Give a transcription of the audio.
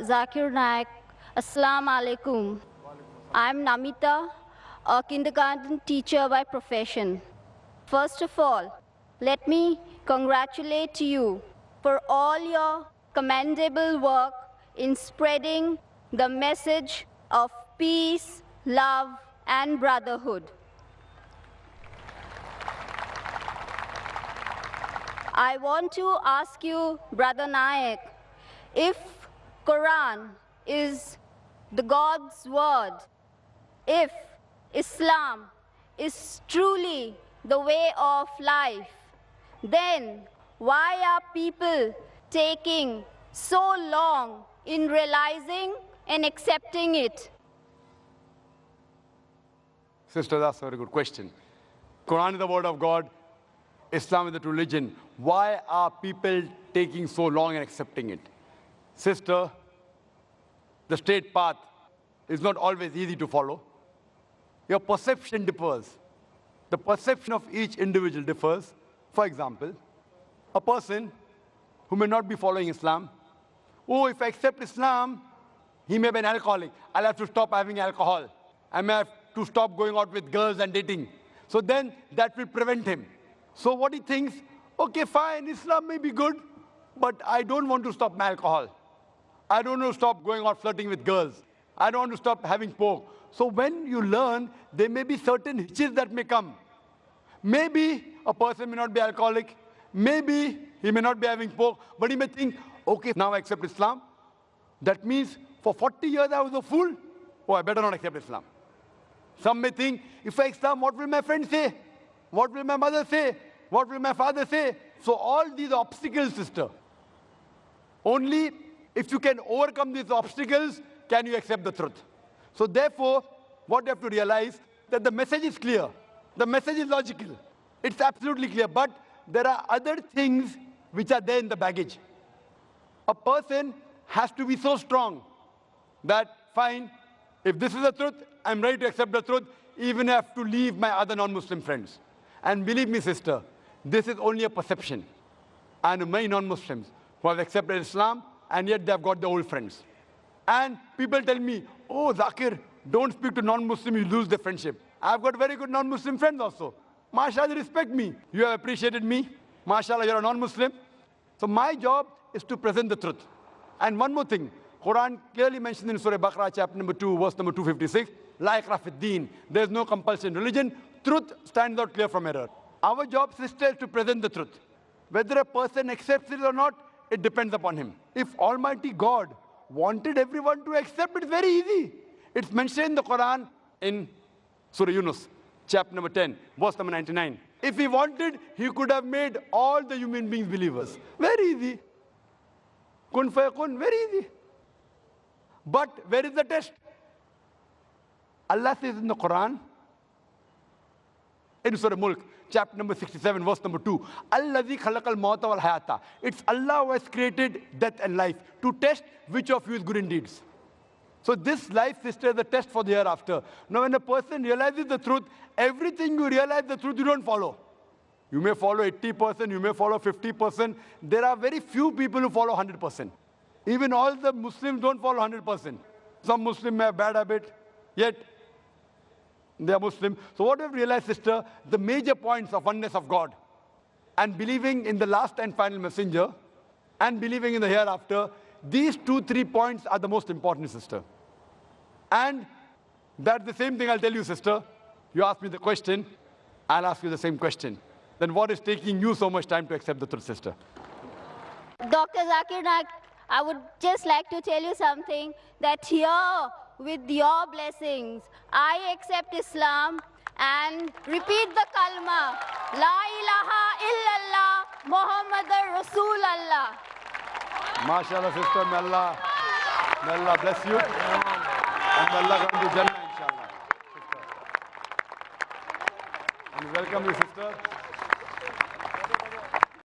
Zakir Naik. Assalamu alaikum. I'm Namita, a kindergarten teacher by profession. First of all, let me congratulate you for all your commendable work in spreading the message of peace, love, and brotherhood. I want to ask you, Brother Naik, if Quran is the God's word, if Islam is truly the way of life, then why are people taking so long in realizing and accepting it? Sister, that's a very good question. Quran is the word of God. Islam is the religion. Why are people taking so long in accepting it? Sister, the straight path is not always easy to follow. Your perception differs. The perception of each individual differs. For example, a person who may not be following Islam, oh, if I accept Islam, he may be an alcoholic. I'll have to stop having alcohol. I may have to stop going out with girls and dating. So then that will prevent him. So what he thinks, okay, fine, Islam may be good, but I don't want to stop my alcohol. I don't want to stop going out flirting with girls. I don't want to stop having pork. So when you learn, there may be certain hitches that may come. Maybe a person may not be alcoholic. Maybe he may not be having pork, but he may think, okay, now I accept Islam. That means for 40 years I was a fool. Oh, I better not accept Islam. Some may think, if I accept Islam, what will my friends say? What will my mother say? What will my father say? So all these obstacles, sister, only if you can overcome these obstacles, can you accept the truth. So therefore, what you have to realize, that the message is clear. The message is logical. It's absolutely clear. But there are other things which are there in the baggage. A person has to be so strong that, fine, if this is the truth, I'm ready to accept the truth, even if I have to leave my other non-Muslim friends. And believe me, sister, this is only a perception. I know many non-Muslims who have accepted Islam, and yet they have got their old friends. And people tell me, oh, Zakir, don't speak to non-Muslim, you lose the friendship. I've got very good non-Muslim friends also. MashaAllah, they respect me. You have appreciated me. MashaAllah, you're a non-Muslim. So my job is to present the truth. And one more thing, Quran clearly mentions in Surah Baqarah, chapter number 2, verse number 256, La ikrah fid deen. There is no compulsion in religion. Truth stands out clear from error. Our job, sister, is to present the truth. Whether a person accepts it or not, it depends upon him. If Almighty God wanted everyone to accept, it's very easy. It's mentioned in the Quran in Surah Yunus, chapter number 10, verse number 99. If he wanted, he could have made all the human beings believers. Very easy. Kun fayakun, very easy. But where is the test? Allah says in the Quran, in Surah Mulk, chapter number 67, verse number 2, Allazi khalaqal mauta wal hayata. It's Allah who has created death and life to test which of you is good in deeds. So this life, sister, is the test for the hereafter. Now when a person realizes the truth, everything you realize the truth, you don't follow. You may follow 80%, you may follow 50%. There are very few people who follow 100%. Even all the Muslims don't follow 100%. Some Muslims may have bad habit, yet they are Muslim. So what we've realized, sister, the major points of oneness of God and believing in the last and final messenger and believing in the hereafter, these 2-3 points are the most important, sister. And that's the same thing I'll tell you, sister. You ask me the question, I'll ask you the same question. Then what is taking you so much time to accept the truth, sister? Dr. Zakir Naik, I would just like to tell you something, that here, with your blessings, I accept Islam and repeat the kalma, La ilaha illallah, Muhammadar Rasulallah. MashaAllah, sister, may Allah bless you. And may Allah grant you Jannah, inshallah. Sister. And welcome you, sister.